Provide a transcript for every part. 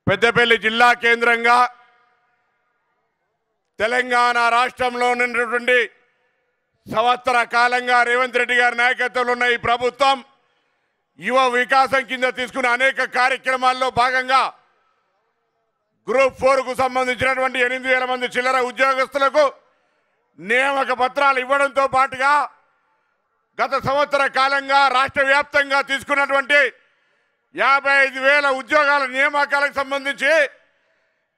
పెద్దపల్లి జిల్లా కేంద్రంగా తెలంగాణ రాష్ట్రంలో ఉన్నటువంటి సంవత్సర కాలంగా రేవంత్ రెడ్డి గారి నాయకత్వంలో ఉన్న ఈ ప్రభుత్వం యువ వికాసం కింద తీసుకున్న అనేక కార్యక్రమాల్లో భాగంగా గ్రూప్ 4కు సంబంధించినటువంటి 8,000 మంది చిల్లర ఉద్యోగస్తులకు నియామక పత్రాలు ఇవ్వడంతో పాటుగా గత సంవత్సర కాలంగా రాష్ట్ర వ్యాప్తంగా తీసుకున్నటువంటి 55,000 ఉద్యోగాల నియామకాలకు సంబంధించి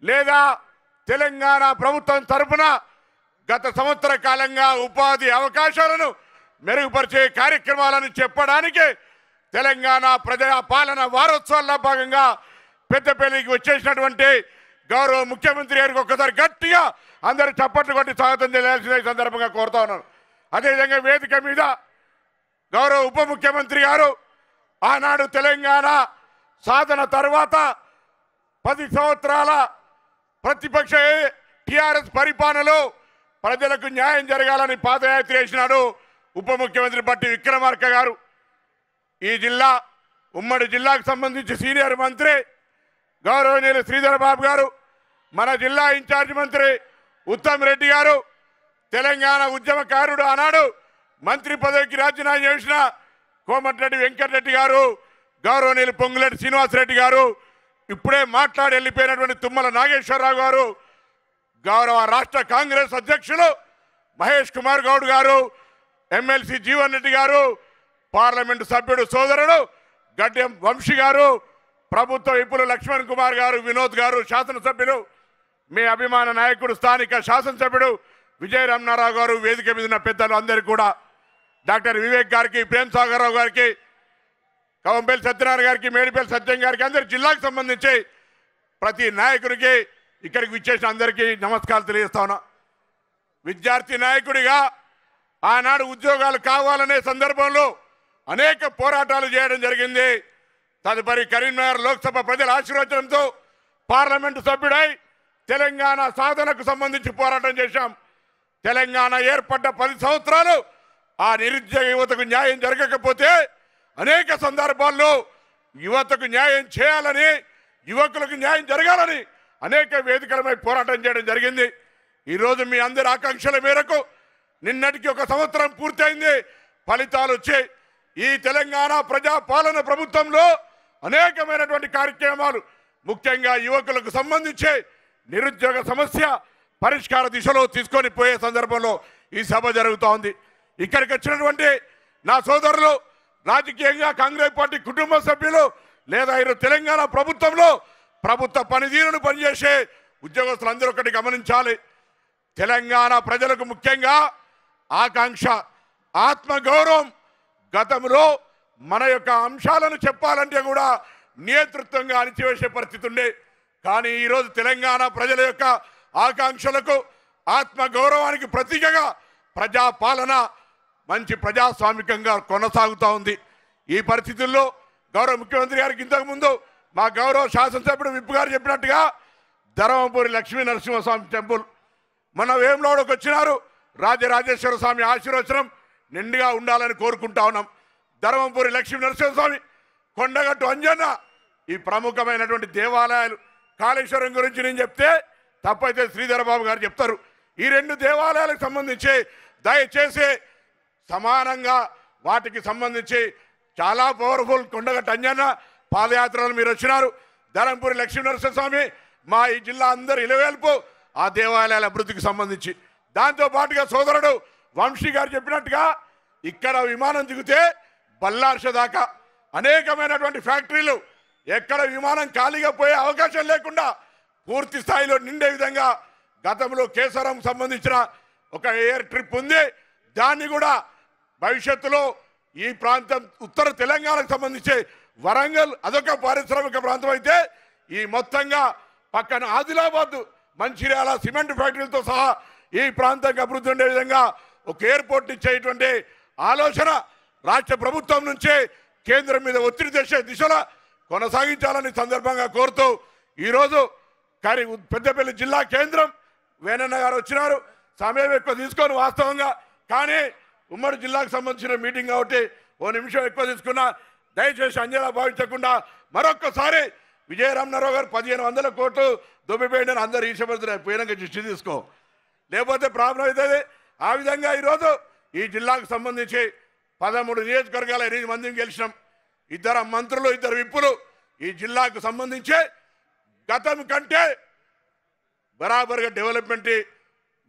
లేదా తెలంగాణ ప్రభుత్వం తరపున గత సంవత్సర కాలంగా ఉపాధి అవకాశాలను మెరుగుపరిచే కార్యక్రమాలను చెప్పడానికి తెలంగాణ ప్రజా పాలన వారోత్సవాల్లో భాగంగా పెద్దపల్లికి వచ్చేసినటువంటి గౌరవ ముఖ్యమంత్రి గారికి ఒక్కసారి గట్టిగా అందరూ చప్పట్లు కొట్టి స్వాగతం చేయాల్సిన సందర్భంగా కోరుతా ఉన్నాను. అదేవిధంగా వేదిక మీద గౌరవ ఉప ముఖ్యమంత్రి గారు ఆనాడు తెలంగాణ సాధన తర్వాత 10 సంవత్సరాల ప్రతిపక్ష టిఆర్ఎస్ పరిపాలనలో ప్రజలకు న్యాయం జరగాలని పాదయాత్ర చేసినాడు ఉప ముఖ్యమంత్రి బట్టి విక్రమార్క గారు. ఈ జిల్లా ఉమ్మడి జిల్లాకు సంబంధించి సీనియర్ మంత్రి గౌరవనీయులు శ్రీధర్ బాబు గారు, మన జిల్లా ఇన్ఛార్జ్ మంత్రి ఉత్తమ్ రెడ్డి గారు, తెలంగాణ ఉద్యమకారుడు ఆనాడు మంత్రి పదవికి రాజీనామా చేసిన కోమటిరెడ్డి వెంకటరెడ్డి గారు, గౌరవనీయులు పొంగులేటి శ్రీనివాసరెడ్డి గారు, ఇప్పుడే మాట్లాడి వెళ్ళిపోయినటువంటి తుమ్మల నాగేశ్వరరావు గారు, గౌరవ రాష్ట్ర కాంగ్రెస్ అధ్యక్షులు మహేష్ కుమార్ గౌడ్ గారు, ఎమ్మెల్సీ జీవన్ రెడ్డి గారు, పార్లమెంటు సభ్యుడు సోదరుడు గడ్డెం వంశీ గారు, ప్రభుత్వ విపులు లక్ష్మణ్ కుమార్ గారు, వినోద్ గారు, శాసనసభ్యులు, మీ అభిమాన నాయకుడు స్థానిక శాసనసభ్యుడు విజయ రమణారావు గారు, వేదిక మీద ఉన్న పెద్దలు అందరికీ కూడా, డాక్టర్ వివేక్ గారికి, ప్రేమ్ సాగర్ రావు గారికి, కవంపల్లి సత్యనారాయణ గారికి, మేడిపల్లి సత్యం గారికి, అందరి జిల్లాకు సంబంధించి ప్రతి నాయకుడికి ఇక్కడికి విచ్చేసిన అందరికీ నమస్కారాలు తెలియజేస్తా ఉన్నా. విద్యార్థి నాయకుడిగా ఆనాడు ఉద్యోగాలు కావాలనే సందర్భంలో అనేక పోరాటాలు చేయడం జరిగింది. తదుపరి కరీంనగర్ లోక్సభ ప్రజల ఆశీర్వచనంతో పార్లమెంటు సభ్యుడై తెలంగాణ సాధనకు సంబంధించి పోరాటం చేశాం. తెలంగాణ ఏర్పడ్డ 10 సంవత్సరాలు ఆ నిరుద్యోగ యువతకు న్యాయం జరగకపోతే అనేక సందర్భాల్లో యువతకు న్యాయం చేయాలని, యువకులకు న్యాయం జరగాలని అనేక వేదికలపై పోరాటం చేయడం జరిగింది. ఈరోజు మీ అందరి ఆకాంక్షల మేరకు నిన్నటికి 1 సంవత్సరం పూర్తయింది, ఫలితాలు వచ్చాయి. ఈ తెలంగాణ ప్రజాపాలన ప్రభుత్వంలో అనేకమైనటువంటి కార్యక్రమాలు, ముఖ్యంగా యువకులకు సంబంధించి నిరుద్యోగ సమస్య పరిష్కార దిశలో తీసుకొని పోయే సందర్భంలో ఈ సభ జరుగుతూ ఉంది. ఇక్కడికి వచ్చినటువంటి నా సోదరులు, రాజకీయంగా కాంగ్రెస్ పార్టీ కుటుంబ సభ్యులు, లేదా ఈరోజు తెలంగాణ ప్రభుత్వంలో ప్రభుత్వ పనితీరును పనిచేసే ఉద్యోగస్తులందరూ ఒకటి గమనించాలి. తెలంగాణ ప్రజలకు ముఖ్యంగా ఆకాంక్ష, ఆత్మగౌరవం. గతంలో మన యొక్క అంశాలను చెప్పాలంటే కూడా నియంతృత్వంగా అణిచివేసే పరిస్థితి ఉండే. కానీ ఈరోజు తెలంగాణ ప్రజల యొక్క ఆకాంక్షలకు, ఆత్మగౌరవానికి ప్రతీకగా ప్రజాపాలన మంచి ప్రజాస్వామికంగా కొనసాగుతూ ఉంది. ఈ పరిస్థితుల్లో గౌరవ ముఖ్యమంత్రి గారికి ఇంతకుముందు మా గౌరవ శాసనసభ్యుడు విప్పు గారు చెప్పినట్టుగా ధర్మపురి లక్ష్మీ నరసింహస్వామి టెంపుల్ మన వేములవాడకు వచ్చినారు. రాజరాజేశ్వర స్వామి ఆశీర్వచనం నిండుగా ఉండాలని కోరుకుంటా ఉన్నాం. ధర్మపురి లక్ష్మీ నరసింహస్వామి, కొండగట్టు అంజన్న, ఈ ప్రముఖమైనటువంటి దేవాలయాలు. కాళేశ్వరం గురించి నేను చెప్తే తప్పైతే శ్రీధర్ బాబు గారు చెప్తారు. ఈ 2 దేవాలయాలకు సంబంధించి దయచేసి సమానంగా వాటికి సంబంధించి చాలా పవర్ఫుల్ కొండగట్టు అంజన్న పాదయాత్రలు మీరు వచ్చినారు. ధర్మపురి లక్ష్మీ నరసింహస్వామి మా ఈ జిల్లా అందరు ఇలవేల్పు ఆ దేవాలయాల అభివృద్ధికి సంబంధించి. దాంతో పాటుగా సోదరుడు వంశీ గారు చెప్పినట్టుగా ఇక్కడ విమానం దిగితే బల్లార్ష దాకా అనేకమైనటువంటి ఫ్యాక్టరీలు, ఎక్కడ విమానం ఖాళీగా పోయే అవకాశం లేకుండా పూర్తి స్థాయిలో నిండే విధంగా గతంలో కేసరం సంబంధించిన ఒక ఎయిర్ ట్రిప్ ఉంది. దాన్ని కూడా భవిష్యత్తులో ఈ ప్రాంతం ఉత్తర తెలంగాణకు సంబంధించి వరంగల్ అదొక పారిశ్రామిక ప్రాంతం అయితే, ఈ మొత్తంగా పక్కన ఆదిలాబాద్, మంచిర్యాల సిమెంట్ ఫ్యాక్టరీలతో సహా ఈ ప్రాంతానికి అభివృద్ధి ఉండే విధంగా ఒక ఎయిర్పోర్ట్ ఇచ్చేటువంటి ఆలోచన రాష్ట్ర ప్రభుత్వం నుంచే కేంద్రం మీద ఒత్తిడి తెచ్చే దిశలో కొనసాగించాలని సందర్భంగా కోరుతూ ఈరోజు పెద్దపల్లి జిల్లా కేంద్రం వేణన్న గారు వచ్చినారు. సమయం ఎక్కువ తీసుకొని వాస్తవంగా, కానీ ఉమ్మడి జిల్లాకు సంబంధించిన మీటింగ్ కాబట్టి 1 నిమిషం ఎక్కువ తీసుకున్నా. దయచేసి అంజనా భావించకుండా మరొక్కసారి విజయరామనారావు గారు 1500 కోట్లు దొబ్బిపోయింది అని అందరు ఈశపడుతున్నారు. పోయినాక దృష్టి తీసుకో, లేకపోతే ప్రాబ్లం అవుతుంది. ఆ విధంగా ఈరోజు ఈ జిల్లాకు సంబంధించి 13 నియోజకవర్గాల 8 మందిని గెలిచినాం. 2 మంత్రులు 2 విప్పులు. ఈ జిల్లాకు సంబంధించి గతం కంటే బరాబర్గా డెవలప్మెంట్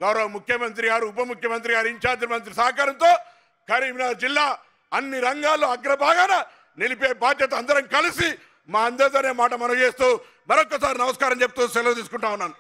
గౌరవ ముఖ్యమంత్రి గారు, ఉప ముఖ్యమంత్రి గారు, ఇన్ఛార్జి మంత్రి సహకారంతో కరీంనగర్ జిల్లా అన్ని రంగాల్లో అగ్రభాగాన నిలిపే బాధ్యత అందరం కలిసి మా అందరితోనే మాట మనం చేస్తూ మరొకసారి నమస్కారం చెప్తూ సెలవు తీసుకుంటా ఉన్నాను.